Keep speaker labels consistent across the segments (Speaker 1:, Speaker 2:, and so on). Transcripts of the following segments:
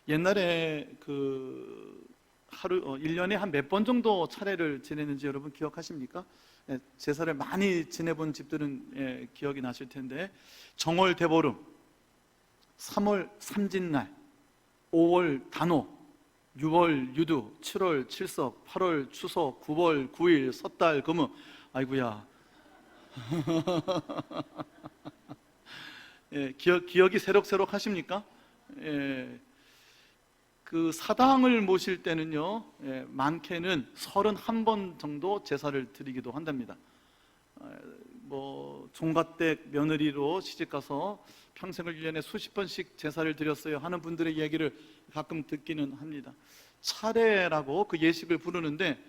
Speaker 1: 옛날에 하루 1년에 한 몇 번 정도 차례를 지내는지 여러분 기억하십니까? 제사를 많이 지내본 집들은 기억이 나실 텐데, 정월 대보름, 3월 삼진날, 5월 단오, 6월 유두, 7월 칠석, 8월 추석, 9월 9일, 섣달 금우. 아이고야. 기억이 새록새록 하십니까? 그 사당을 모실 때는요, 많게는 31번 정도 제사를 드리기도 한답니다. 종갓댁 며느리로 시집가서 평생을 1년에 수십 번씩 제사를 드렸어요 하는 분들의 얘기를 가끔 듣기는 합니다. 차례라고 그 예식을 부르는데,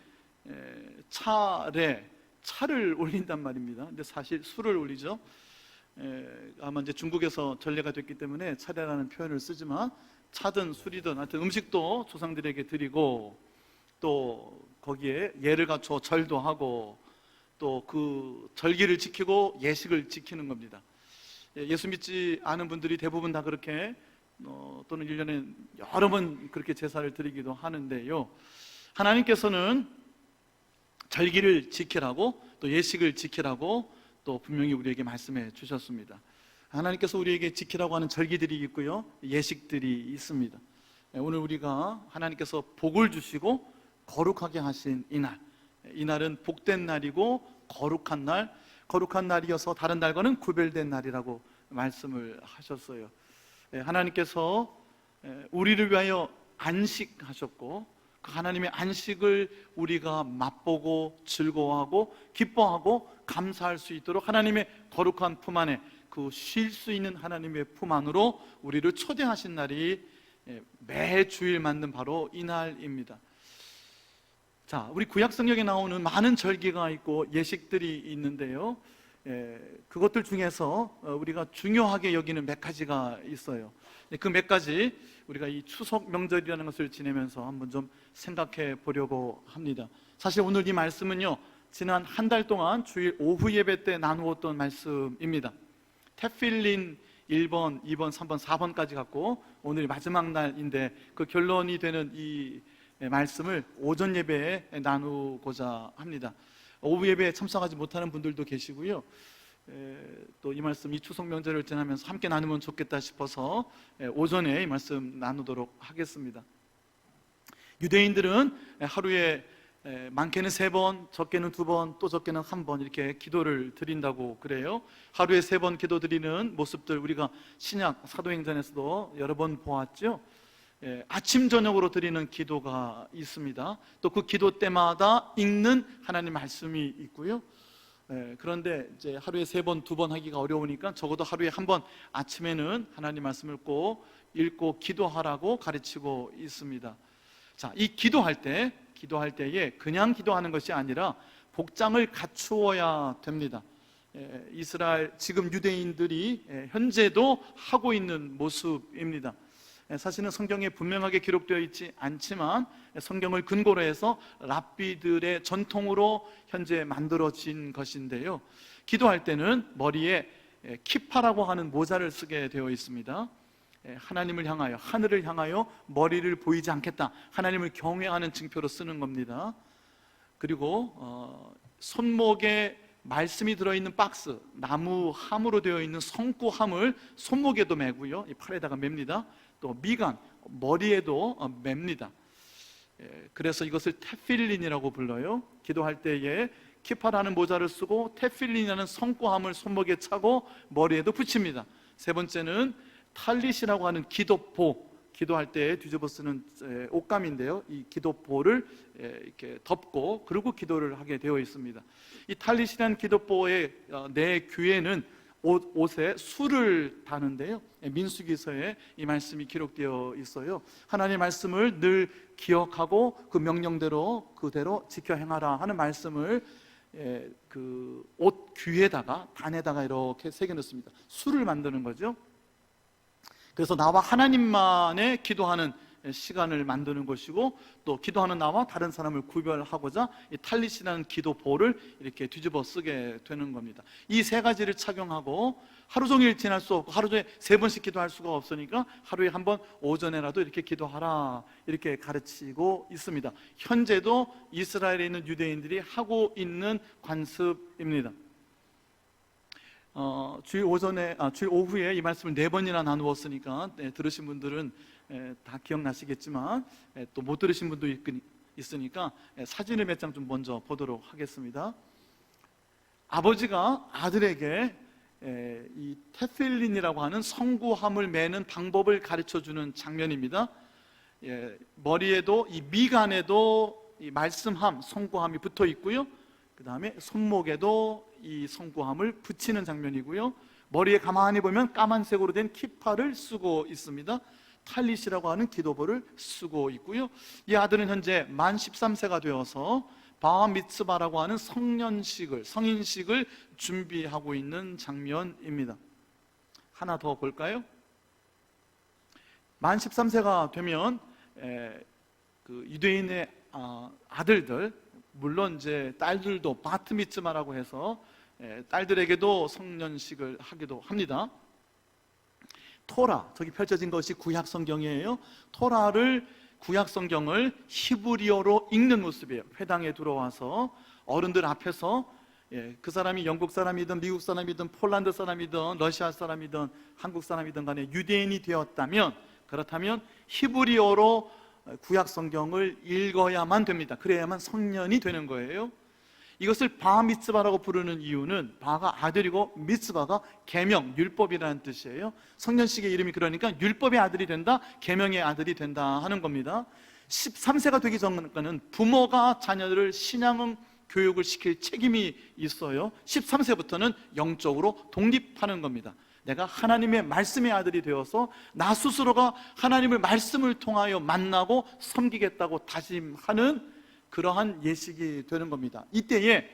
Speaker 1: 차를 올린단 말입니다. 근데 사실 술을 올리죠. 아마 이제 중국에서 전례가 됐기 때문에 차례라는 표현을 쓰지만, 차든 술이든 하여튼 음식도 조상들에게 드리고, 또 거기에 예를 갖춰 절도 하고, 또 그 절기를 지키고 예식을 지키는 겁니다. 예수 믿지 않은 분들이 대부분 다 그렇게 또는 1년에 여러 번 그렇게 제사를 드리기도 하는데요, 하나님께서는 절기를 지키라고, 또 예식을 지키라고 또 분명히 우리에게 말씀해 주셨습니다. 하나님께서 우리에게 지키라고 하는 절기들이 있고요, 예식들이 있습니다. 오늘 우리가 하나님께서 복을 주시고 거룩하게 하신 이날은 복된 날이고 거룩한 날이어서 다른 날과는 구별된 날이라고 말씀을 하셨어요. 하나님께서 우리를 위하여 안식하셨고, 그 하나님의 안식을 우리가 맛보고 즐거워하고 기뻐하고 감사할 수 있도록 하나님의 거룩한 품 안에, 그 쉴 수 있는 하나님의 품 안으로 우리를 초대하신 날이 매 주일 맞는 바로 이 날입니다. 자, 우리 구약 성경에 나오는 많은 절기가 있고 예식들이 있는데요, 그것들 중에서 우리가 중요하게 여기는 몇 가지가 있어요. 그 몇 가지 우리가 이 추석 명절이라는 것을 지내면서 한번 좀 생각해 보려고 합니다. 사실 오늘 이 말씀은요, 지난 한 달 동안 주일 오후 예배 때 나누었던 말씀입니다. 테필린 1번, 2번, 3번, 4번까지 갖고 오늘이 마지막 날인데, 그 결론이 되는 이 말씀을 오전 예배에 나누고자 합니다. 오후 예배에 참석하지 못하는 분들도 계시고요, 또 이 말씀, 이 추석 명절을 지나면서 함께 나누면 좋겠다 싶어서 오전에 이 말씀 나누도록 하겠습니다. 유대인들은 하루에 많게는 3번, 적게는 2번, 또 적게는 1번 이렇게 기도를 드린다고 그래요. 하루에 3번 기도 드리는 모습들 우리가 신약 사도행전에서도 여러 번 보았죠. 아침 저녁으로 드리는 기도가 있습니다. 또 그 기도 때마다 읽는 하나님 말씀이 있고요. 그런데 이제 하루에 3번, 2번 하기가 어려우니까 적어도 하루에 1번 아침에는 하나님 말씀을 꼭 읽고 기도하라고 가르치고 있습니다. 자, 이 기도할 때에 그냥 기도하는 것이 아니라 복장을 갖추어야 됩니다. 이스라엘, 지금 유대인들이 현재도 하고 있는 모습입니다. 사실은 성경에 분명하게 기록되어 있지 않지만 성경을 근거로 해서 랍비들의 전통으로 현재 만들어진 것인데요, 기도할 때는 머리에 키파라고 하는 모자를 쓰게 되어 있습니다. 하나님을 향하여, 하늘을 향하여 머리를 보이지 않겠다, 하나님을 경외하는 증표로 쓰는 겁니다. 그리고 손목에 말씀이 들어있는 박스, 나무 함으로 되어 있는 성구함을 손목에도 매고요, 이 팔에다가 맵니다. 또 미간, 머리에도 맵니다. 그래서 이것을 테필린이라고 불러요. 기도할 때에 키파라는 모자를 쓰고 테필린이라는 성구함을 손목에 차고 머리에도 붙입니다. 세 번째는 탈릿이라고 하는 기도포, 기도할 때 뒤집어 쓰는 옷감인데요, 이 기도포를 이렇게 덮고 그리고 기도를 하게 되어 있습니다. 이 탈릿이라는 기도포의 내 귀에는 옷에 술을 다는데요, 민수기서에 이 말씀이 기록되어 있어요. 하나님의 말씀을 늘 기억하고 그 명령대로 그대로 지켜 행하라 하는 말씀을 그 옷 귀에다가, 단에다가 이렇게 새겨놓습니다. 술을 만드는 거죠. 그래서 나와 하나님만의 기도하는 시간을 만드는 것이고, 또 기도하는 나와 다른 사람을 구별하고자 이 탈릿이라는 기도보를 이렇게 뒤집어 쓰게 되는 겁니다. 이 세 가지를 착용하고 하루 종일 지날 수 없고 하루 종일 3번씩 기도할 수가 없으니까 하루에 한 번 오전에라도 이렇게 기도하라, 이렇게 가르치고 있습니다. 현재도 이스라엘에 있는 유대인들이 하고 있는 관습입니다. 주일 오후에 이 말씀을 4번이나 나누었으니까 들으신 분들은 다 기억나시겠지만 또 못 들으신 분도 있으니까 사진을 몇 장 좀 먼저 보도록 하겠습니다. 아버지가 아들에게 이 테필린이라고 하는 성구함을 매는 방법을 가르쳐주는 장면입니다. 머리에도 이 미간에도 이 말씀함, 성구함이 붙어 있고요, 그 다음에 손목에도 이 성구함을 붙이는 장면이고요, 머리에 가만히 보면 까만색으로 된 키파를 쓰고 있습니다. 탈릿이라고 하는 기도보를 쓰고 있고요. 이 아들은 현재 만 13세가 되어서 바미츠바라고 하는 성인식을 준비하고 있는 장면입니다. 하나 더 볼까요? 만 13세가 되면 그 유대인의 아들들, 물론 이제 딸들도 바트미츠바라고 해서 딸들에게도 성년식을 하기도 합니다. 토라, 저기 펼쳐진 것이 구약 성경이에요. 토라를, 구약 성경을 히브리어로 읽는 모습이에요. 회당에 들어와서 어른들 앞에서 그 사람이 영국 사람이든 미국 사람이든 폴란드 사람이든 러시아 사람이든 한국 사람이든 간에 유대인이 되었다면, 그렇다면 히브리어로 구약 성경을 읽어야만 됩니다. 그래야만 성년이 되는 거예요. 이것을 바미츠바라고 부르는 이유는 바가 아들이고 미츠바가 계명, 율법이라는 뜻이에요. 성년식의 이름이 그러니까 율법의 아들이 된다, 계명의 아들이 된다 하는 겁니다. 13세가 되기 전까지는 부모가 자녀들을 신앙 교육을 시킬 책임이 있어요. 13세부터는 영적으로 독립하는 겁니다. 내가 하나님의 말씀의 아들이 되어서 나 스스로가 하나님의 말씀을 통하여 만나고 섬기겠다고 다짐하는 그러한 예식이 되는 겁니다. 이때에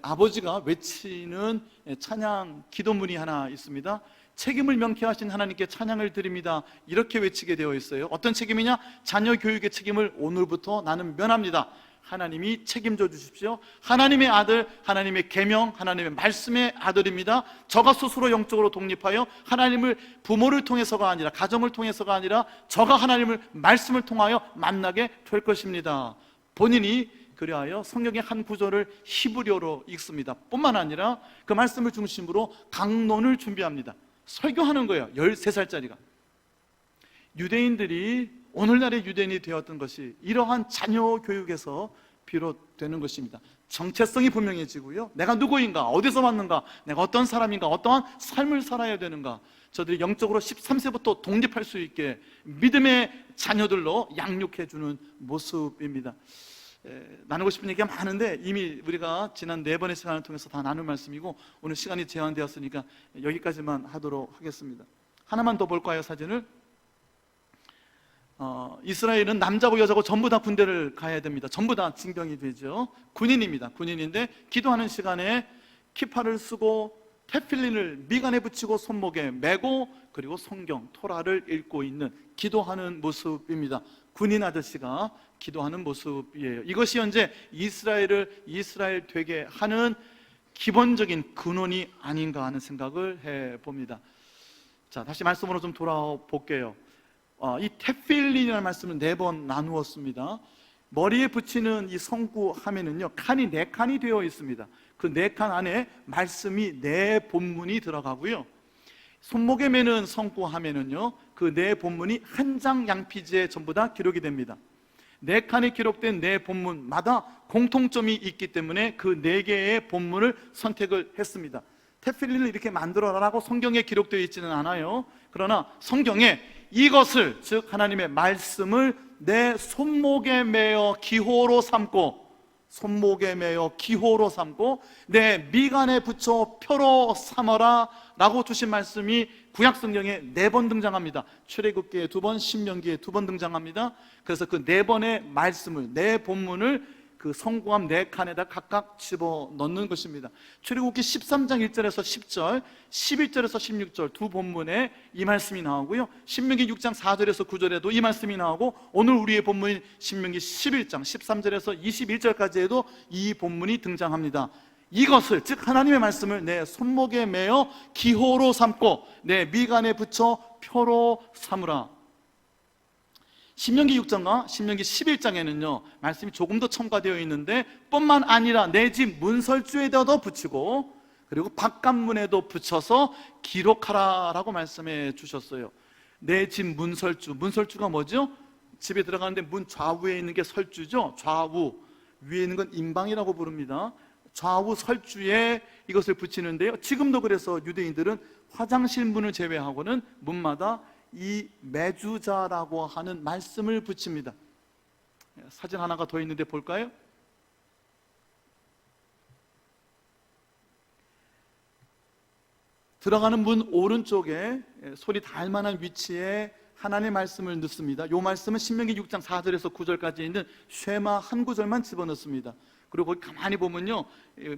Speaker 1: 아버지가 외치는 찬양 기도문이 하나 있습니다. 책임을 명쾌하신 하나님께 찬양을 드립니다, 이렇게 외치게 되어 있어요. 어떤 책임이냐? 자녀 교육의 책임을 오늘부터 나는 면합니다. 하나님이 책임져 주십시오. 하나님의 아들, 하나님의 계명, 하나님의 말씀의 아들입니다. 저가 스스로 영적으로 독립하여 하나님을 부모를 통해서가 아니라, 가정을 통해서가 아니라 저가 하나님을 말씀을 통하여 만나게 될 것입니다. 본인이 그리하여 성경의 한 구절을 히브리어로 읽습니다. 뿐만 아니라 그 말씀을 중심으로 강론을 준비합니다. 설교하는 거예요. 13살짜리가. 유대인들이 오늘날의 유대인이 되었던 것이 이러한 자녀 교육에서 비롯되는 것입니다. 정체성이 분명해지고요, 내가 누구인가, 어디서 왔는가, 내가 어떤 사람인가, 어떠한 삶을 살아야 되는가, 저들이 영적으로 13세부터 독립할 수 있게 믿음의 자녀들로 양육해주는 모습입니다. 나누고 싶은 얘기가 많은데 이미 우리가 지난 4번의 시간을 통해서 다 나눈 말씀이고 오늘 시간이 제한되었으니까 여기까지만 하도록 하겠습니다. 하나만 더 볼까요? 사진을. 이스라엘은 남자고 여자고 전부 다 군대를 가야 됩니다. 전부 다 징병이 되죠. 군인입니다. 군인인데 기도하는 시간에 키파를 쓰고 테필린을 미간에 붙이고 손목에 메고, 그리고 성경 토라를 읽고 있는, 기도하는 모습입니다. 군인 아저씨가 기도하는 모습이에요. 이것이 현재 이스라엘을 이스라엘 되게 하는 기본적인 근원이 아닌가 하는 생각을 해봅니다. 자, 다시 말씀으로 좀 돌아볼게요. 이 테필린이라는 말씀을 4번 나누었습니다. 머리에 붙이는 이 성구하면은요, 칸이 4칸이 되어 있습니다. 그 4칸 안에 말씀이 4본문이 들어가고요, 손목에 매는 성구하면은요, 그 4본문이 한 장 양피지에 전부 다 기록이 됩니다. 4칸에 기록된 4본문마다 공통점이 있기 때문에 그 4개의 본문을 선택을 했습니다. 테필린을 이렇게 만들어라라고 성경에 기록되어 있지는 않아요. 그러나 성경에 이것을, 즉 하나님의 말씀을 내 손목에 매어 기호로 삼고, 손목에 매어 기호로 삼고 내 미간에 붙여 표로 삼어라 라고 주신 말씀이 구약 성경에 4번 등장합니다. 출애굽기에 2번, 신명기에 2번 등장합니다. 그래서 그 4번의 말씀을, 4본문을 그 성구함 4칸에다 각각 집어넣는 것입니다. 출애굽기 13장 1절에서 10절, 11절에서 16절 두 본문에 이 말씀이 나오고요, 신명기 6장 4절에서 9절에도 이 말씀이 나오고, 오늘 우리의 본문인 신명기 11장 13절에서 21절까지에도 이 본문이 등장합니다. 이것을, 즉 하나님의 말씀을 내 손목에 매어 기호로 삼고 내 미간에 붙여 표로 삼으라. 신명기 6장과 신명기 11장에는요 말씀이 조금 더 첨가되어 있는데, 뿐만 아니라 내 집 문설주에다도 붙이고 그리고 바깥문에도 붙여서 기록하라 라고 말씀해 주셨어요. 내 집 문설주, 문설주가 뭐죠? 집에 들어가는데 문 좌우에 있는 게 설주죠. 좌우, 위에 있는 건 임방이라고 부릅니다. 좌우 설주에 이것을 붙이는데요, 지금도 그래서 유대인들은 화장실 문을 제외하고는 문마다 이 매주자라고 하는 말씀을 붙입니다. 사진 하나가 더 있는데 볼까요? 들어가는 문 오른쪽에 손이 닿을 만한 위치에 하나님의 말씀을 넣습니다. 이 말씀은 신명기 6장 4절에서 9절까지 있는 쉐마 한 구절만 집어넣습니다. 그리고 거기 가만히 보면요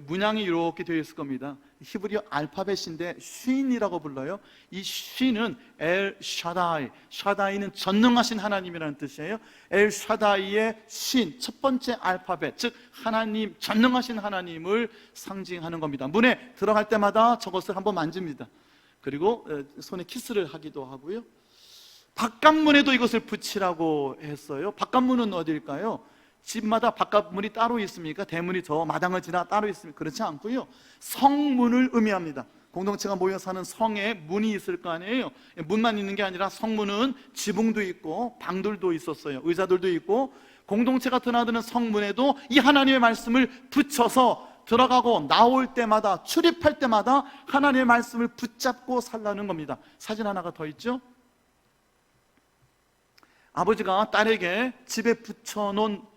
Speaker 1: 문양이 이렇게 되어 있을 겁니다. 히브리어 알파벳인데 쉰이라고 불러요. 이 쉰은 엘 샤다이, 샤다이는 전능하신 하나님이라는 뜻이에요. 엘 샤다이의 쉰, 첫 번째 알파벳, 즉 하나님, 전능하신 하나님을 상징하는 겁니다. 문에 들어갈 때마다 저것을 한번 만집니다. 그리고 손에 키스를 하기도 하고요. 바깥문에도 이것을 붙이라고 했어요. 바깥문은 어디일까요? 집마다 바깥문이 따로 있습니까? 대문이 저 마당을 지나 따로 있습니까? 그렇지 않고요, 성문을 의미합니다. 공동체가 모여 사는 성에 문이 있을 거 아니에요. 문만 있는 게 아니라 성문은 지붕도 있고 방들도 있었어요. 의자들도 있고, 공동체가 드나드는 성문에도 이 하나님의 말씀을 붙여서 들어가고 나올 때마다, 출입할 때마다 하나님의 말씀을 붙잡고 살라는 겁니다. 사진 하나가 더 있죠? 아버지가 딸에게 집에 붙여놓은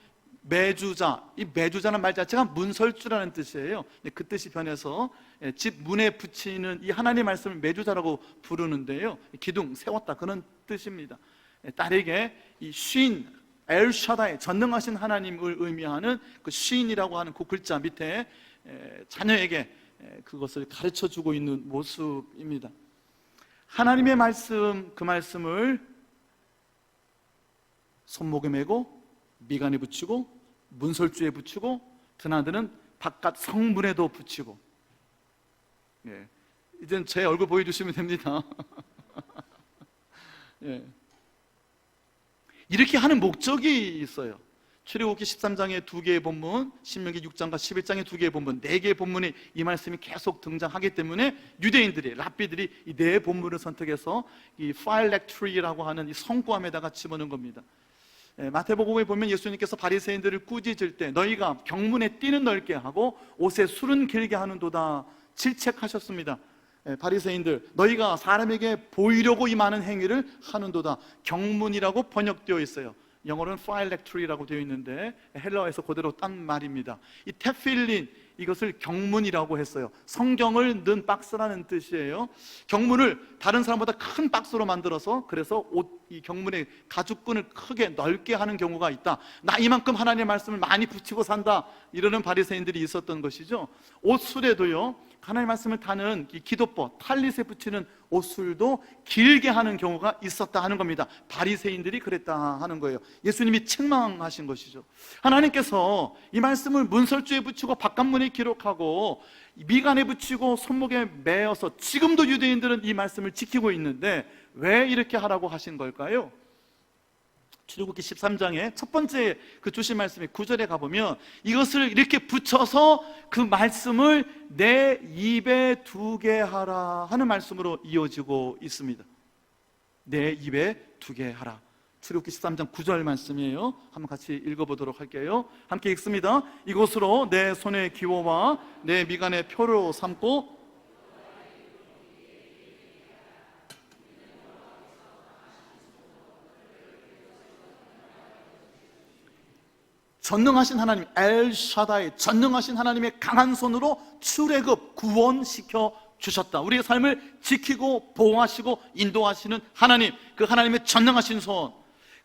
Speaker 1: 매주자, 이 매주자는 말 자체가 문설주라는 뜻이에요. 그 뜻이 변해서 집 문에 붙이는 이 하나님의 말씀을 매주자라고 부르는데요, 기둥 세웠다 그런 뜻입니다. 딸에게 이 쉰, 엘샤다이, 전능하신 하나님을 의미하는 그 쉰이라고 하는 그 글자 밑에 자녀에게 그것을 가르쳐주고 있는 모습입니다. 하나님의 말씀, 그 말씀을 손목에 메고 미간에 붙이고 문설주에 붙이고 드나드는 바깥 성문에도 붙이고, 이젠 제 얼굴 보여주시면 됩니다. 이렇게 하는 목적이 있어요. 출애굽기 13장에 2개의 본문, 신명기 6장과 11장에 2개의 본문, 4개의 본문이 이 말씀이 계속 등장하기 때문에 유대인들이, 랍비들이 이 4 본문을 선택해서 이 파일렉트리라고 하는 이 성구함에다가 집어넣은 겁니다. 마태복음에 보면 예수님께서 바리새인들을 꾸짖을 때 너희가 경문에 띠는 넓게 하고 옷에 술은 길게 하는도다 질책하셨습니다. 바리새인들, 너희가 사람에게 보이려고 이 많은 행위를 하는도다. 경문이라고 번역되어 있어요. 영어로는 phylactery라고 되어 있는데 헬라어에서 그대로 딴 말입니다. 이 테필린, 이것을 경문이라고 했어요. 성경을 넣은 박스라는 뜻이에요. 경문을 다른 사람보다 큰 박스로 만들어서, 그래서 이 경문의 가죽끈을 크게 넓게 하는 경우가 있다. 나 이만큼 하나님의 말씀을 많이 붙이고 산다, 이러는 바리새인들이 있었던 것이죠. 옷술에도요, 하나님의 말씀을 다는 이 기도법, 탈릿에 붙이는 옷술도 길게 하는 경우가 있었다 하는 겁니다. 바리새인들이 그랬다 하는 거예요. 예수님이 책망하신 것이죠. 하나님께서 이 말씀을 문설주에 붙이고 바깥문에 기록하고 미간에 붙이고 손목에 매어서 지금도 유대인들은 이 말씀을 지키고 있는데 왜 이렇게 하라고 하신 걸까요? 출애굽기 13장에 첫 번째 그 주신 말씀이 9절에 가보면 이것을 이렇게 붙여서 그 말씀을 내 입에 두게 하라 하는 말씀으로 이어지고 있습니다. 내 입에 두게 하라. 출애굽기 13장 9절 말씀이에요. 한번 같이 읽어보도록 할게요. 함께 읽습니다. 이것으로 내 손의 기호와 내 미간의 표로 삼고 전능하신 하나님, 엘샤다이, 전능하신 하나님의 강한 손으로 출애굽, 구원시켜 주셨다. 우리의 삶을 지키고 보호하시고 인도하시는 하나님, 그 하나님의 전능하신 손,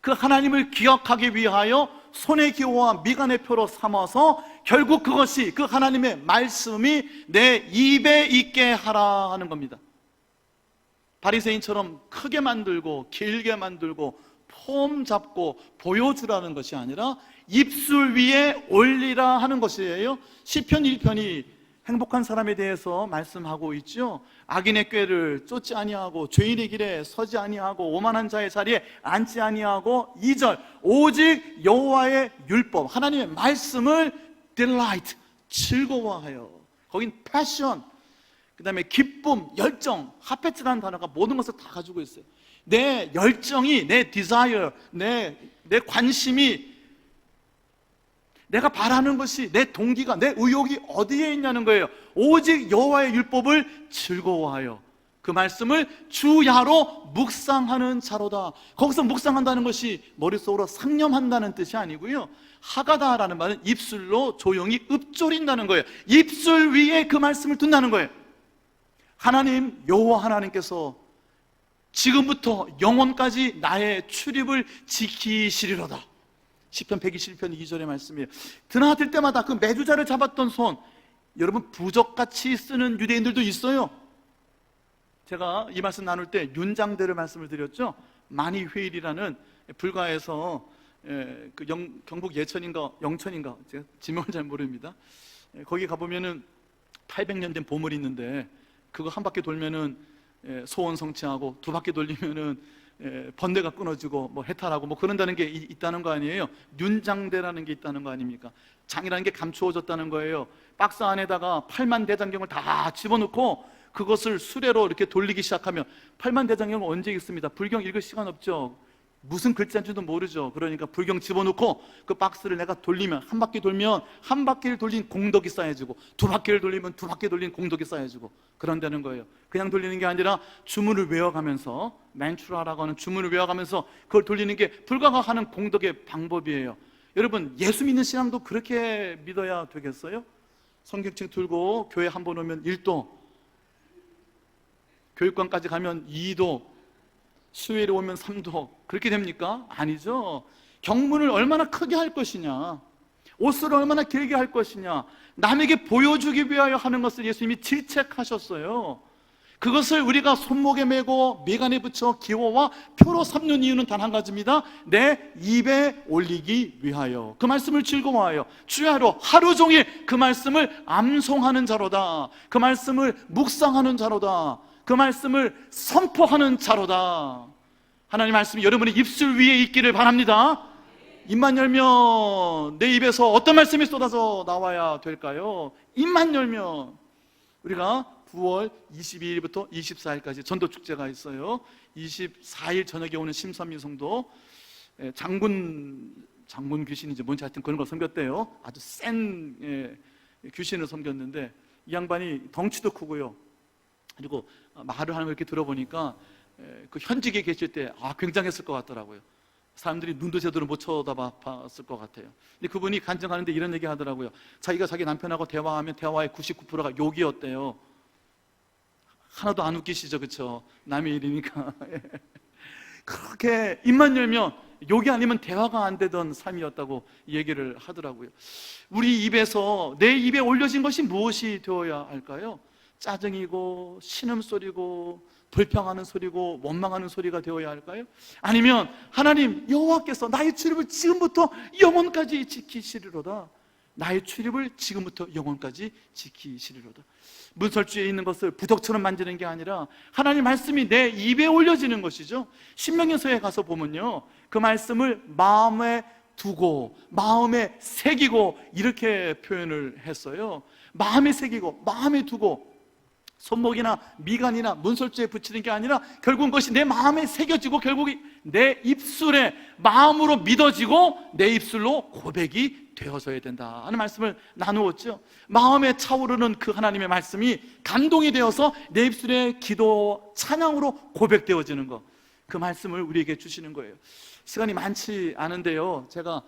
Speaker 1: 그 하나님을 기억하기 위하여 손의 기호와 미간의 표로 삼아서 결국 그것이, 그 하나님의 말씀이 내 입에 있게 하라 하는 겁니다. 바리새인처럼 크게 만들고 길게 만들고 폼 잡고 보여주라는 것이 아니라 입술 위에 올리라 하는 것이에요. 시편 1편이 행복한 사람에 대해서 말씀하고 있죠. 악인의 꾀를 쫓지 아니하고 죄인의 길에 서지 아니하고 오만한 자의 자리에 앉지 아니하고 2절 오직 여호와의 율법, 하나님의 말씀을 delight, 즐거워하여. 거긴 passion, 그 다음에 기쁨, 열정, 하페트라는 단어가 모든 것을 다 가지고 있어요. 내 열정이, 내 desire, 내 관심이, 내가 바라는 것이, 내 동기가, 내 의욕이 어디에 있냐는 거예요. 오직 여호와의 율법을 즐거워하여 그 말씀을 주야로 묵상하는 자로다. 거기서 묵상한다는 것이 머릿속으로 상념한다는 뜻이 아니고요, 하가다라는 말은 입술로 조용히 읊조린다는 거예요. 입술 위에 그 말씀을 둔다는 거예요. 하나님, 여호와 하나님께서 지금부터 영원까지 나의 출입을 지키시리로다. 시편 121편 2절의 말씀이에요. 드나들 때마다 그 메두자를 잡았던 손, 여러분 부적같이 쓰는 유대인들도 있어요. 제가 이 말씀 나눌 때 윤장대를 말씀을 드렸죠. 만이회일이라는 불가에서 그 경북 예천인가 영천인가, 제가 지명을 잘 모릅니다. 거기 가보면은 800년 된 보물이 있는데 그거 한 바퀴 돌면은 소원 성취하고 두 바퀴 돌리면은 번뇌가 끊어지고 뭐 해탈하고 뭐 그런다는 게 있다는 거 아니에요. 윤장대라는 게 있다는 거 아닙니까? 장이라는 게 감추어졌다는 거예요. 박스 안에다가 8만 대장경을 다 집어넣고 그것을 수레로 이렇게 돌리기 시작하면 8만 대장경은 언제 읽습니다. 불경 읽을 시간 없죠. 무슨 글자인지도 모르죠. 그러니까 불경 집어넣고 그 박스를 내가 돌리면, 한 바퀴 돌면 한 바퀴를 돌린 공덕이 쌓여지고 두 바퀴를 돌리면 두 바퀴 돌린 공덕이 쌓여지고 그런다는 거예요. 그냥 돌리는 게 아니라 주문을 외워가면서, 맨추라라고 하는 주문을 외워가면서 그걸 돌리는 게 불가가 하는 공덕의 방법이에요. 여러분, 예수 믿는 신앙도 그렇게 믿어야 되겠어요? 성경책 들고 교회 한 번 오면 1도, 교육관까지 가면 2도, 수요일에 오면 3도, 그렇게 됩니까? 아니죠. 경문을 얼마나 크게 할 것이냐, 옷을 얼마나 길게 할 것이냐, 남에게 보여주기 위하여 하는 것을 예수님이 질책하셨어요. 그것을 우리가 손목에 메고 미간에 붙여 기호와 표로 삼는 이유는 단 한 가지입니다. 내 입에 올리기 위하여, 그 말씀을 즐거워하여 주야로 하루 종일 그 말씀을 암송하는 자로다, 그 말씀을 묵상하는 자로다, 그 말씀을 선포하는 자로다. 하나님 말씀이 여러분의 입술 위에 있기를 바랍니다. 입만 열면 내 입에서 어떤 말씀이 쏟아져 나와야 될까요? 입만 열면. 우리가 9월 22일부터 24일까지 전도축제가 있어요. 24일 저녁에 오는 심선미 성도, 장군 귀신인지 뭔지 하여튼 그런 걸 섬겼대요. 아주 센 귀신을 섬겼는데 이 양반이 덩치도 크고요, 그리고 말을 하는 걸 이렇게 들어보니까 그 현직에 계실 때 굉장했을 것 같더라고요. 사람들이 눈도 제대로 못 쳐다봤을 것 같아요. 근데 그분이 간증하는데 이런 얘기 하더라고요. 자기가 자기 남편하고 대화하면 대화의 99%가 욕이었대요. 하나도 안 웃기시죠, 그렇죠? 남의 일이니까. 그렇게 입만 열면 욕이 아니면 대화가 안 되던 삶이었다고 얘기를 하더라고요. 우리 입에서, 내 입에 올려진 것이 무엇이 되어야 할까요? 짜증이고 신음소리고 불평하는 소리고 원망하는 소리가 되어야 할까요? 아니면 하나님 여호와께서 나의 출입을 지금부터 영원까지 지키시리로다, 나의 출입을 지금부터 영원까지 지키시리로다. 문설주에 있는 것을 부덕처럼 만지는 게 아니라 하나님 말씀이 내 입에 올려지는 것이죠. 신명기서에 가서 보면요, 그 말씀을 마음에 두고 마음에 새기고 이렇게 표현을 했어요. 마음에 새기고 마음에 두고, 손목이나 미간이나 문설주에 붙이는 게 아니라 결국은 그것이 내 마음에 새겨지고 결국 내 입술에 마음으로 믿어지고 내 입술로 고백이 되어져야 된다 하는 말씀을 나누었죠. 마음에 차오르는 그 하나님의 말씀이 감동이 되어서 내 입술에 기도, 찬양으로 고백되어지는 것, 그 말씀을 우리에게 주시는 거예요. 시간이 많지 않은데요, 제가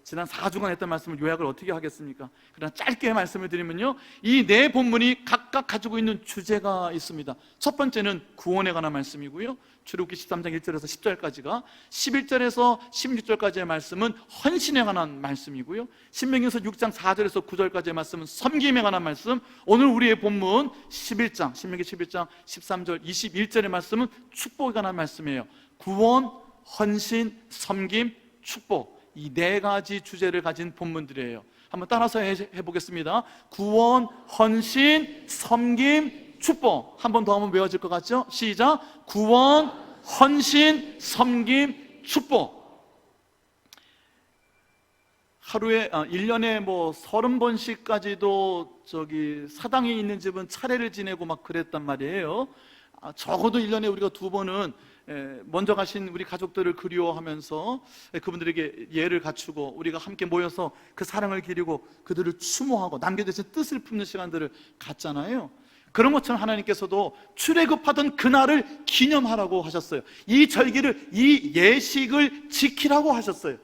Speaker 1: 지난 4주간 했던 말씀을 요약을 어떻게 하겠습니까? 그러나 짧게 말씀을 드리면요, 이 네 본문이 각각 가지고 있는 주제가 있습니다. 첫 번째는 구원에 관한 말씀이고요, 출애굽기 13장 1절에서 10절까지가, 11절에서 16절까지의 말씀은 헌신에 관한 말씀이고요, 신명기서 6장 4절에서 9절까지의 말씀은 섬김에 관한 말씀, 오늘 우리의 본문 11장, 신명기 11장 13절 21절의 말씀은 축복에 관한 말씀이에요. 구원, 헌신, 섬김, 축복, 이 네 가지 주제를 가진 본문들이에요. 한번 따라서 해보겠습니다. 구원, 헌신, 섬김, 축복. 한 번 더 하면 외워질 것 같죠? 시작. 구원, 헌신, 섬김, 축복. 하루에 1년에 뭐 30번씩까지도 사당에 있는 집은 차례를 지내고 막 그랬단 말이에요. 적어도 1년에 우리가 2번은 먼저 가신 우리 가족들을 그리워하면서 그분들에게 예를 갖추고 우리가 함께 모여서 그 사랑을 기리고 그들을 추모하고 남겨두신 뜻을 품는 시간들을 갖잖아요. 그런 것처럼 하나님께서도 출애굽하던 그날을 기념하라고 하셨어요. 이 절기를, 이 예식을 지키라고 하셨어요.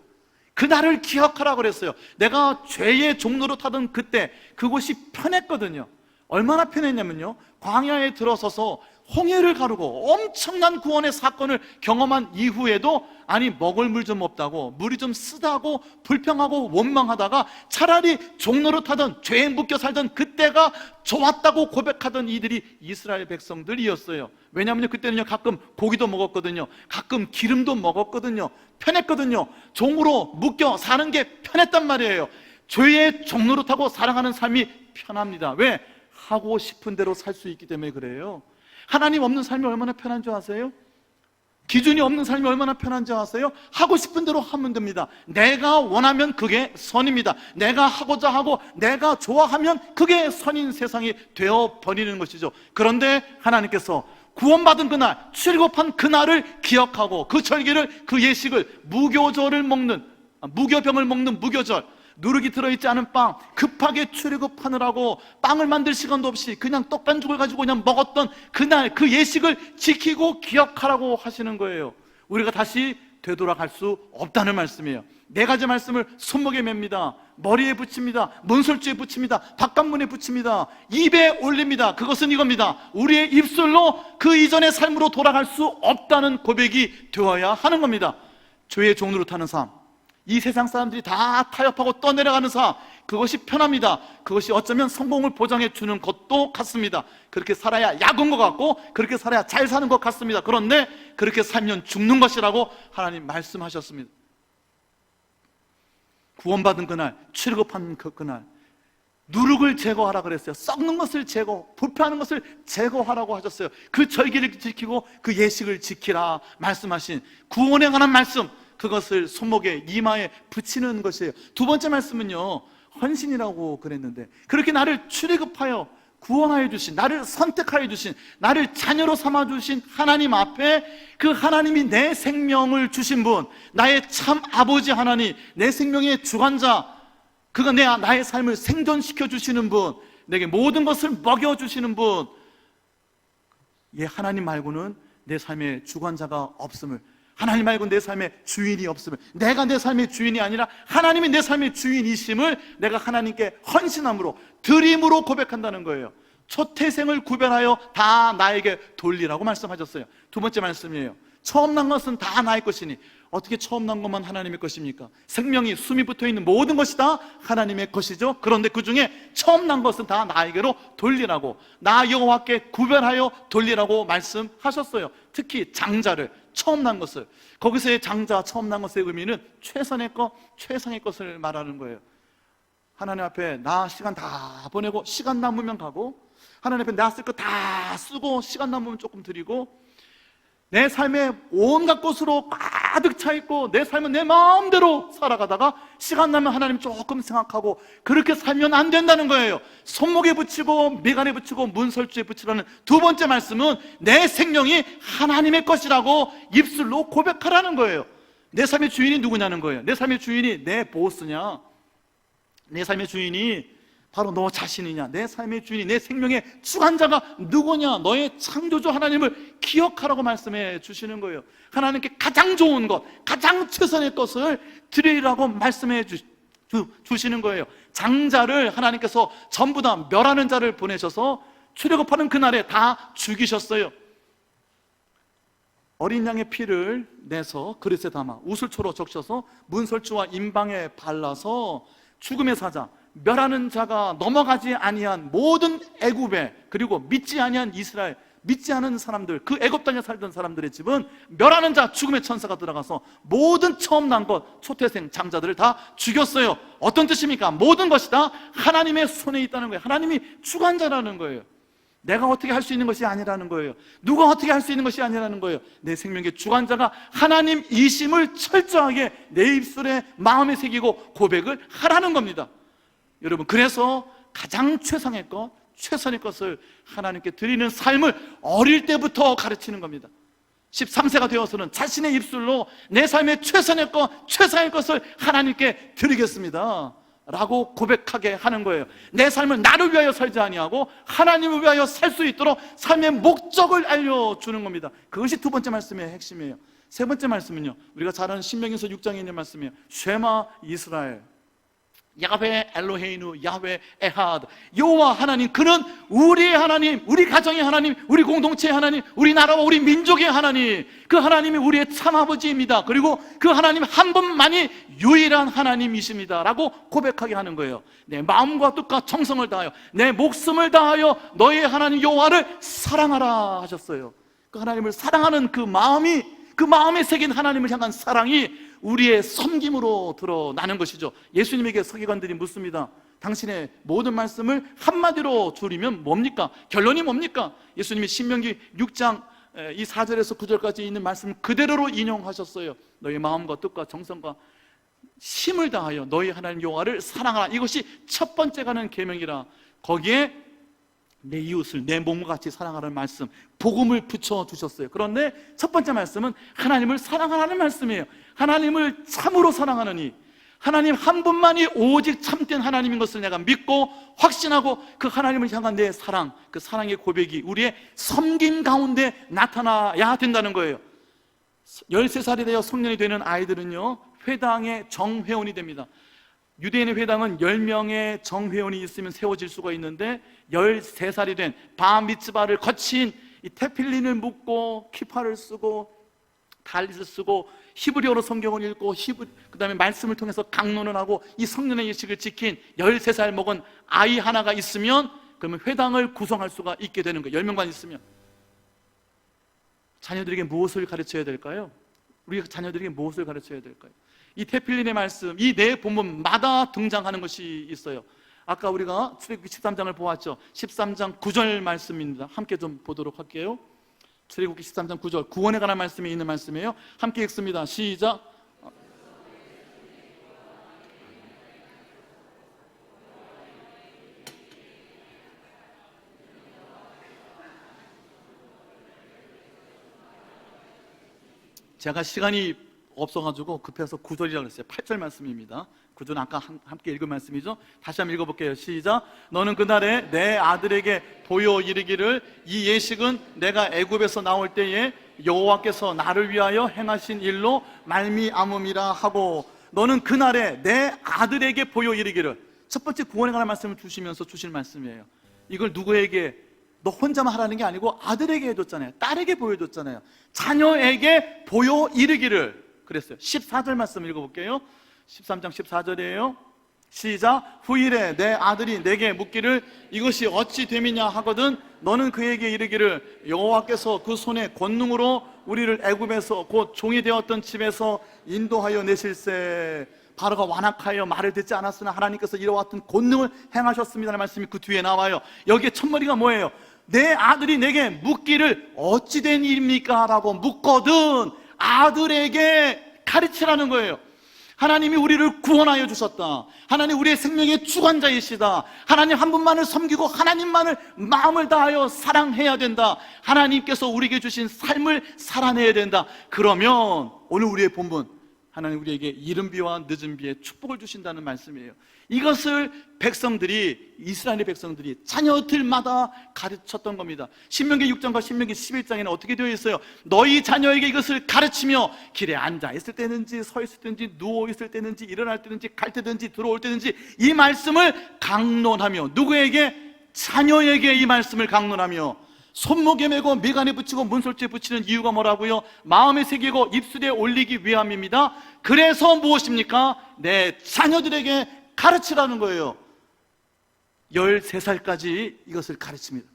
Speaker 1: 그날을 기억하라고 그랬어요. 내가 죄의 종로로 타던 그때 그곳이 편했거든요. 얼마나 편했냐면요, 광야에 들어서서 홍해를 가르고 엄청난 구원의 사건을 경험한 이후에도 먹을 물 좀 없다고, 물이 좀 쓰다고 불평하고 원망하다가 차라리 종로로 타던, 죄에 묶여 살던 그때가 좋았다고 고백하던 이들이 이스라엘 백성들이었어요. 왜냐하면 그때는요, 가끔 고기도 먹었거든요. 가끔 기름도 먹었거든요. 편했거든요. 종으로 묶여 사는 게 편했단 말이에요. 죄의 종로로 타고 살아가는 삶이 편합니다. 왜? 하고 싶은 대로 살 수 있기 때문에 그래요. 하나님 없는 삶이 얼마나 편한 줄 아세요? 기준이 없는 삶이 얼마나 편한 줄 아세요? 하고 싶은 대로 하면 됩니다. 내가 원하면 그게 선입니다. 내가 하고자 하고 내가 좋아하면 그게 선인 세상이 되어버리는 것이죠. 그런데 하나님께서 구원받은 그날, 출애굽한 그날을 기억하고 그 절기를, 그 예식을, 무교병을 먹는 무교절, 누룩이 들어있지 않은 빵, 급하게 출애굽하느라고 빵을 만들 시간도 없이 그냥 떡반죽을 가지고 그냥 먹었던 그날, 그 예식을 지키고 기억하라고 하시는 거예요. 우리가 다시 되돌아갈 수 없다는 말씀이에요. 4가지 말씀을 손목에 맵니다. 머리에 붙입니다. 문설주에 붙입니다. 바깥문에 붙입니다. 입에 올립니다. 그것은 이겁니다. 우리의 입술로 그 이전의 삶으로 돌아갈 수 없다는 고백이 되어야 하는 겁니다. 죄의 종로로 타는 삶, 이 세상 사람들이 다 타협하고 떠내려가는 삶, 그것이 편합니다. 그것이 어쩌면 성공을 보장해 주는 것도 같습니다. 그렇게 살아야 약은 것 같고 그렇게 살아야 잘 사는 것 같습니다. 그런데 그렇게 살면 죽는 것이라고 하나님 말씀하셨습니다. 구원받은 그날, 출애굽한 그날, 누룩을 제거하라 그랬어요. 썩는 것을 불편한 것을 제거하라고 하셨어요. 그 절기를 지키고 그 예식을 지키라 말씀하신 구원에 관한 말씀, 그것을 손목에, 이마에 붙이는 것이에요. 2번째 말씀은요, 헌신이라고 그랬는데, 그렇게 나를 출애굽하여 구원하여 주신, 나를 선택하여 주신, 나를 자녀로 삼아 주신 하나님 앞에, 그 하나님이 내 생명을 주신 분, 나의 참 아버지 하나님, 내 생명의 주관자, 그가 나의 삶을 생존시켜 주시는 분, 내게 모든 것을 먹여 주시는 분, 예, 하나님 말고는 내 삶의 주관자가 없음을, 하나님 말고 내 삶의 주인이 없음을, 내가 내 삶의 주인이 아니라 하나님이 내 삶의 주인이심을 내가 하나님께 헌신함으로, 드림으로 고백한다는 거예요. 초태생을 구별하여 다 나에게 돌리라고 말씀하셨어요. 2번째 말씀이에요. 처음 난 것은 다 나의 것이니. 어떻게 처음 난 것만 하나님의 것입니까? 생명이, 숨이 붙어있는 모든 것이 다 하나님의 것이죠. 그런데 그 중에 처음 난 것은 다 나에게로 돌리라고, 나 여호와께 구별하여 돌리라고 말씀하셨어요. 특히 장자를, 처음 난 것을, 거기서의 장자, 처음 난 것의 의미는 최선의 것, 최상의 것을 말하는 거예요. 하나님 앞에 나 시간 다 보내고 시간 남으면 가고, 하나님 앞에 내가 쓸 거 다 쓰고 시간 남으면 조금 드리고, 내 삶에 온갖 것으로 가득 차 있고 내 삶은 내 마음대로 살아가다가 시간 나면 하나님 조금 생각하고, 그렇게 살면 안 된다는 거예요. 손목에 붙이고 미간에 붙이고 문설주에 붙이라는 2번째 말씀은 내 생명이 하나님의 것이라고 입술로 고백하라는 거예요. 내 삶의 주인이 누구냐는 거예요. 내 삶의 주인이 내 보스냐, 내 삶의 주인이 바로 너 자신이냐, 내 삶의 주인이, 내 생명의 주관자가 누구냐, 너의 창조주 하나님을 기억하라고 말씀해 주시는 거예요. 하나님께 가장 좋은 것, 가장 최선의 것을 드리라고 말씀해 주시는 거예요. 장자를 하나님께서 전부 다 멸하는 자를 보내셔서 출애굽하는 그날에 다 죽이셨어요. 어린 양의 피를 내서 그릇에 담아 우슬초로 적셔서 문설주와 임방에 발라서 죽음의 사자, 멸하는 자가 넘어가지 아니한 모든 애굽에, 그리고 믿지 아니한 이스라엘, 믿지 않은 사람들, 그 애굽 땅에 살던 사람들의 집은 멸하는 자, 죽음의 천사가 들어가서 모든 처음 난 것, 초태생 장자들을 다 죽였어요. 어떤 뜻입니까? 모든 것이 다 하나님의 손에 있다는 거예요. 하나님이 주관자라는 거예요. 내가 어떻게 할 수 있는 것이 아니라는 거예요. 누가 어떻게 할 수 있는 것이 아니라는 거예요. 내 생명의 주관자가 하나님이심을 철저하게 내 입술에 마음에 새기고 고백을 하라는 겁니다. 여러분, 그래서 가장 최상의 것, 최선의 것을 하나님께 드리는 삶을 어릴 때부터 가르치는 겁니다. 13세가 되어서는 자신의 입술로 내 삶의 최선의 것, 최상의 것을 하나님께 드리겠습니다 라고 고백하게 하는 거예요. 내 삶을 나를 위하여 살지 아니하고 하나님을 위하여 살 수 있도록 삶의 목적을 알려주는 겁니다. 그것이 두 번째 말씀의 핵심이에요. 세 번째 말씀은요, 우리가 잘 아는 신명기서 6장에 있는 말씀이에요. 쉐마 이스라엘, 야훼 엘로헤이누, 야훼 에하드. 여호와 하나님, 그는 우리의 하나님, 우리 가정의 하나님, 우리 공동체의 하나님, 우리 나라와 우리 민족의 하나님, 그 하나님이 우리의 참아버지입니다. 그리고 그 하나님 한 분만이 유일한 하나님이십니다 라고 고백하게 하는 거예요. 내 마음과 뜻과 정성을 다하여, 내 목숨을 다하여 너의 하나님 여호와를 사랑하라 하셨어요. 그 하나님을 사랑하는 그 마음이, 그 마음에 새긴 하나님을 향한 사랑이 우리의 섬김으로 드러나는 것이죠. 예수님에게 서기관들이 묻습니다. 당신의 모든 말씀을 한마디로 줄이면 뭡니까? 결론이 뭡니까? 예수님이 신명기 6장 이 4절에서 9절까지 있는 말씀을 그대로로 인용하셨어요. 너의 마음과 뜻과 정성과 힘을 다하여 너희 하나님 여호와를 사랑하라. 이것이 첫 번째 가는 계명이라. 거기에 내 이웃을 내 몸과 같이 사랑하라는 말씀, 복음을 붙여주셨어요. 그런데 첫 번째 말씀은 하나님을 사랑하라는 말씀이에요. 하나님을 참으로 사랑하느니, 하나님 한 분만이 오직 참된 하나님인 것을 내가 믿고 확신하고 그 하나님을 향한 내 사랑, 그 사랑의 고백이 우리의 섬김 가운데 나타나야 된다는 거예요. 13살이 되어 성년이 되는 아이들은요, 회당의 정회원이 됩니다. 유대인의 회당은 10명의 정회원이 있으면 세워질 수가 있는데 13살이 된 바미츠바를 거친 이 테필린을 묶고 키파를 쓰고 달릿을 쓰고 히브리어로 성경을 읽고 그 다음에 말씀을 통해서 강론을 하고 이 성년의 예식을 지킨 13살 먹은 아이 하나가 있으면 그러면 회당을 구성할 수가 있게 되는 거예요. 10명만 있으면. 자녀들에게 무엇을 가르쳐야 될까요? 우리 자녀들에게 무엇을 가르쳐야 될까요? 이 테필린의 말씀, 이 네 본문마다 등장하는 것이 있어요. 아까 우리가 출애굽기 13장을 보았죠. 13장 9절 말씀입니다. 함께 좀 보도록 할게요. 출애굽기 13장 9절, 구원에 관한 말씀이 있는 말씀이에요. 함께 읽습니다. 시작. 제가 시간이 없어가지고 급해서 9절이라고 했어요. 8절 말씀입니다. 9절은 아까 함께 읽은 말씀이죠. 다시 한번 읽어볼게요. 시작. 너는 그날에 내 아들에게 보여 이르기를, 이 예식은 내가 애굽에서 나올 때에 여호와께서 나를 위하여 행하신 일로 말미암음이라 하고, 너는 그날에 내 아들에게 보여 이르기를. 첫 번째 구원에 관한 말씀을 주시면서 주실 말씀이에요. 이걸 누구에게, 너 혼자만 하라는 게 아니고 아들에게 해줬잖아요. 딸에게 보여줬잖아요. 자녀에게 보여 이르기를 그랬어요. 14절 말씀 읽어볼게요. 13장 14절이에요. 시작. 후일에 내 아들이 내게 묻기를 이것이 어찌 됨이냐 하거든 너는 그에게 이르기를 여호와께서 그 손의 권능으로 우리를 애굽에서 곧 종이 되었던 집에서 인도하여 내실세. 바로가 완악하여 말을 듣지 않았으나 하나님께서 이뤄왔던 권능을 행하셨습니다라는 말씀이 그 뒤에 나와요. 여기에 첫머리가 뭐예요? 내 아들이 내게 묻기를 어찌 된 일입니까? 라고 묻거든 아들에게 가르치라는 거예요. 하나님이 우리를 구원하여 주셨다. 하나님 우리의 생명의 주관자이시다. 하나님 한 분만을 섬기고 하나님만을 마음을 다하여 사랑해야 된다. 하나님께서 우리에게 주신 삶을 살아내야 된다. 그러면 오늘 우리의 본문, 하나님 우리에게 이른 비와 늦은 비에 축복을 주신다는 말씀이에요. 이것을 백성들이, 이스라엘의 백성들이 자녀들마다 가르쳤던 겁니다. 신명기 6장과 신명기 11장에는 어떻게 되어 있어요? 너희 자녀에게 이것을 가르치며 길에 앉아 있을 때든지 서 있을 때든지 누워 있을 때든지 일어날 때든지 갈 때든지 들어올 때든지 이 말씀을 강론하며, 누구에게? 자녀에게 이 말씀을 강론하며 손목에 메고 미간에 붙이고 문설주에 붙이는 이유가 뭐라고요? 마음에 새기고 입술에 올리기 위함입니다. 그래서 무엇입니까? 내 자녀들에게 가르치라는 거예요. 13살까지 이것을 가르칩니다.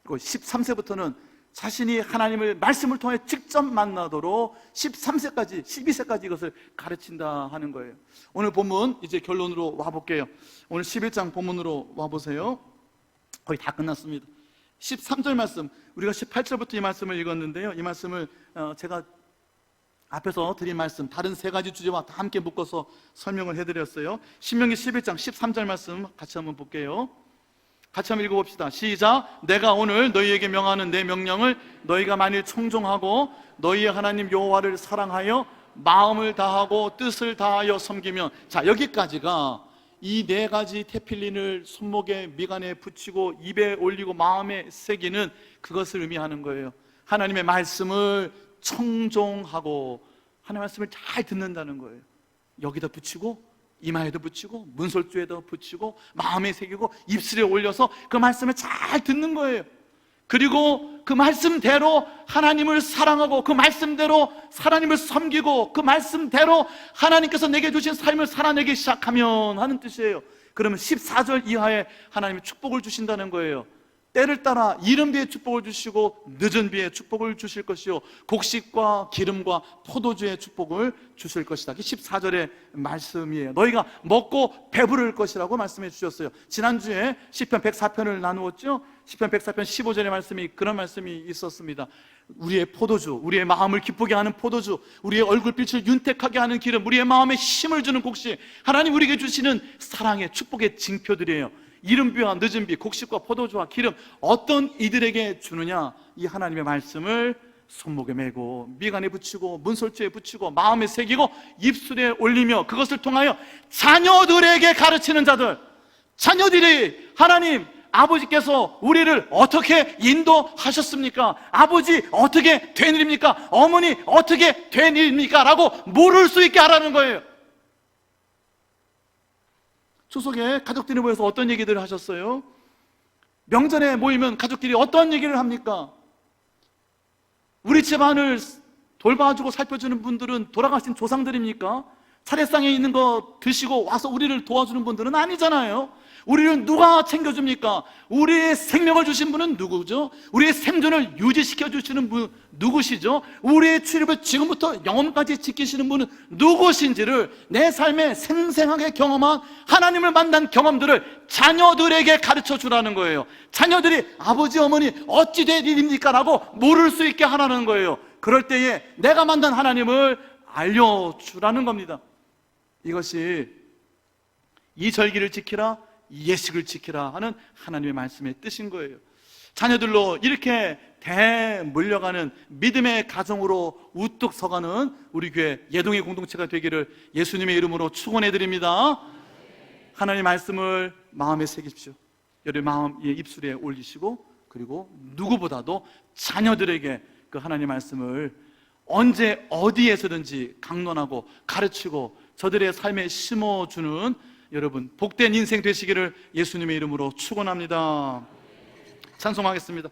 Speaker 1: 그리고 13세부터는 자신이 하나님을 말씀을 통해 직접 만나도록 13세까지 12세까지 이것을 가르친다 하는 거예요. 오늘 본문 이제 결론으로 와볼게요. 오늘 11장 본문으로 와보세요. 거의 다 끝났습니다. 13절 말씀, 우리가 18절부터 이 말씀을 읽었는데요, 이 말씀을 제가 앞에서 드린 말씀 다른 세 가지 주제와 다 함께 묶어서 설명을 해드렸어요. 신명기 11장 13절 말씀 같이 한번 볼게요. 같이 한번 읽어봅시다. 시작. 내가 오늘 너희에게 명하는 내 명령을 너희가 만일 청종하고 너희의 하나님 여호와를 사랑하여 마음을 다하고 뜻을 다하여 섬기면, 자, 여기까지가 이 네 가지 테필린을 손목에 미간에 붙이고 입에 올리고 마음에 새기는 그것을 의미하는 거예요. 하나님의 말씀을 청종하고 하나님의 말씀을 잘 듣는다는 거예요. 여기다 붙이고 이마에도 붙이고 문설주에도 붙이고 마음에 새기고 입술에 올려서 그 말씀을 잘 듣는 거예요. 그리고 그 말씀대로 하나님을 사랑하고 그 말씀대로 하나님을 섬기고 그 말씀대로 하나님께서 내게 주신 삶을 살아내기 시작하면 하는 뜻이에요. 그러면 14절 이하에 하나님이 축복을 주신다는 거예요. 때를 따라 이른 비에 축복을 주시고 늦은 비에 축복을 주실 것이요 곡식과 기름과 포도주의 축복을 주실 것이다. 14절의 말씀이에요. 너희가 먹고 배부를 것이라고 말씀해 주셨어요. 지난주에 시편 104편을 나누었죠. 시편 104편 15절의 말씀이 그런 말씀이 있었습니다. 우리의 포도주, 우리의 마음을 기쁘게 하는 포도주, 우리의 얼굴빛을 윤택하게 하는 기름, 우리의 마음에 힘을 주는 곡식, 하나님 우리에게 주시는 사랑의 축복의 징표들이에요. 이른 비와 늦은 비, 곡식과 포도주와 기름, 어떤 이들에게 주느냐? 이 하나님의 말씀을 손목에 메고 미간에 붙이고 문설주에 붙이고 마음에 새기고 입술에 올리며 그것을 통하여 자녀들에게 가르치는 자들. 자녀들이 하나님 아버지께서 우리를 어떻게 인도하셨습니까? 아버지 어떻게 된 일입니까? 어머니 어떻게 된 일입니까? 라고 물을 수 있게 하라는 거예요. 추석에 가족들이 모여서 어떤 얘기들을 하셨어요? 명절에 모이면 가족들이 어떤 얘기를 합니까? 우리 집안을 돌봐주고 살펴주는 분들은 돌아가신 조상들입니까? 차례상에 있는 거 드시고 와서 우리를 도와주는 분들은 아니잖아요. 우리를 누가 챙겨줍니까? 우리의 생명을 주신 분은 누구죠? 우리의 생존을 유지시켜 주시는 분 누구시죠? 우리의 출입을 지금부터 영원까지 지키시는 분은 누구신지를 내 삶에 생생하게 경험한 하나님을 만난 경험들을 자녀들에게 가르쳐 주라는 거예요. 자녀들이 아버지 어머니 어찌 될 일입니까? 라고 물을 수 있게 하라는 거예요. 그럴 때에 내가 만난 하나님을 알려주라는 겁니다. 이것이 이 절기를 지키라, 이 예식을 지키라 하는 하나님의 말씀의 뜻인 거예요. 자녀들로 이렇게 대물려가는 믿음의 가정으로 우뚝 서가는 우리 교회 예동의 공동체가 되기를 예수님의 이름으로 축원해 드립니다. 하나님의 말씀을 마음에 새기십시오. 여러분 마음 입술에 올리시고, 그리고 누구보다도 자녀들에게 그 하나님의 말씀을 언제 어디에서든지 강론하고 가르치고 저들의 삶에 심어주는 여러분 복된 인생 되시기를 예수님의 이름으로 축원합니다. 찬송하겠습니다.